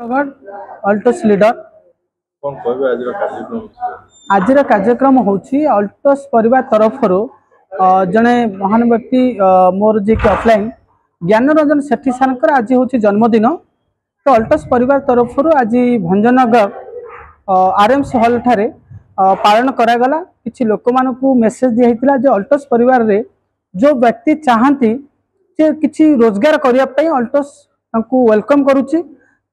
Altos leader कौन कहबे आज कार्यक्रम होची अल्टोस परिवार तरफ जड़े महान व्यक्ति मोर जी के ऑफलाइन ज्ञान रंजन सेठी सारंकर आज हूँ जन्मदिन। तो अल्टोस परिवार तरफ आज भंजनगर आरएमसी हॉल ठारे पालन करागला। किसी लोक मानू मेसेज दिया जो अल्टोस परिवार रे जो व्यक्ति चाहती जे किसी रोजगार करने अल्टोस वेलकम करुच्ची।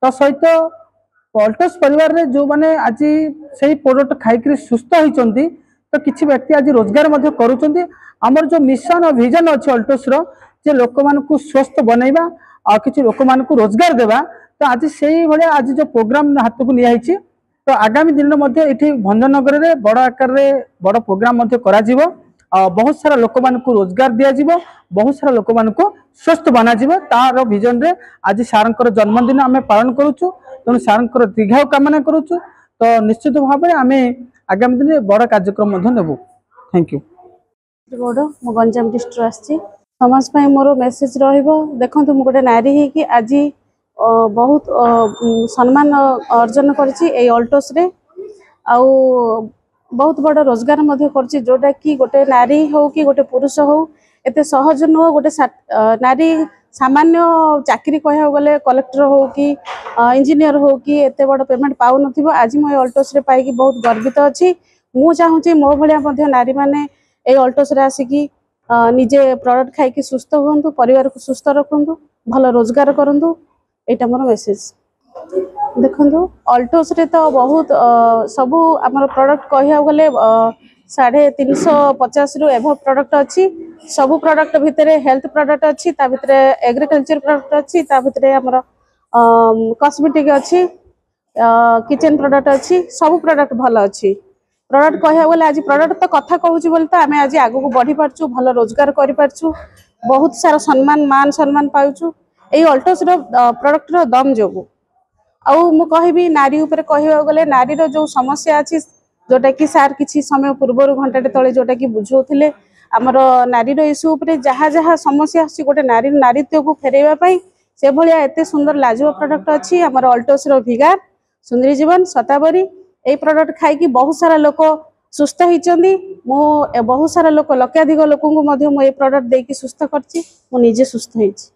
तो सहित अल्टोस परिवार रे जो माने आज से प्रोडक्ट खाई सुस्थ होती तो किसी व्यक्ति आज रोजगार करुँच। आमर जो मिशन और विजन अच्छे अल्टोस जे लोक मानू स्वस्थ बनइबा और किसी लोक मानू रोजगार देवा। तो आज से भाया आज जो प्रोग्राम हाथ को नियाई तो आगामी दिन ये भंजनगर में बड़ आकार बड़ प्रोग्राम बहुत सारा लोक मानू रोजगार दिज्व बहुत सारा लोक मानू स्वस्थ बना तार विजन रे आज सारंकर जन्मदिन आम पालन करुचु। तेणु सारंकर दीर्घायु कामना करुचु। तो निश्चित भाव में आम आगामी दिन में बड़ कार्यक्रम नेबु। Thank you. मो गंजाम डिस्ट्रिक्ट आसी समाज मोर मेसेज देखो मु गोटे नारी है कि आज बहुत सम्मान अर्जन करल्टोस रे आउ बहुत बड़ रोजगार कर जोटा कि गोटे नारी हो कि गोटे पुरुष हो एत सहज नुह। गोटे नारी सामान्य चाकरी कह गले कलेक्टर हो कि इंजीनियर हो कि एत बड़ पेमेंट पाउ न आज मुझे अल्टोस रे पाई बहुत गर्वित अच्छी। मु चाहूँगी मो भाया नारी मैंने ये अल्टोस रे आसिकी निजे प्रोडक्ट खाई सुस्थ हूँ परिवार को सुस्थ रखु भल रोजगार करूँ। यहाँ मोर मेसेज देखो अल्टोस रे तो बहुत सबू आम प्रोडक्ट कह गले 350 रु एभव प्रोडक्ट अच्छी। सबू प्रोडक्ट भितर हेल्थ प्रोडक्ट अच्छी भितर एग्रीकल्चर प्रोडक्ट अच्छी भितर आमर कॉस्मेटिक अच्छी किचन प्रोडक्ट अच्छी सबू प्रोडक्ट भल अच्छी। प्रोडक्ट कह गले आज प्रोडक्ट तो कथा कहूँ बोली तो आम आज आग को बढ़ी पार्छु भल रोजगार करूँ बहुत सारा सम्मान मान सम्मान पाचु यही अल्टोस प्रोडक्ट दम जो आउ मु कहबी नारी उपर कह गले नारीर जो समस्या अच्छी जोटा कि सार किसी समय पूर्व घंटे तले जोटा कि बुझाऊे आमर नारीर इश्यू उपर जहाँ जहाँ समस्या आसी गोटे नारी नारीत्व को फेरइवाई से भाया एत सुंदर लाजवा प्रोडक्ट अच्छी। आमर अल्टोस विगार सुंदरी जीवन शतावरी यही प्रोडक्ट खाई बहुत सारा लोक सुस्थ होती। मु बहुत सारा लोक लक्षाधिक लोक ये प्रोडक्ट देकी सुस्थ करछि। मु निजे सुस्थ होइछि।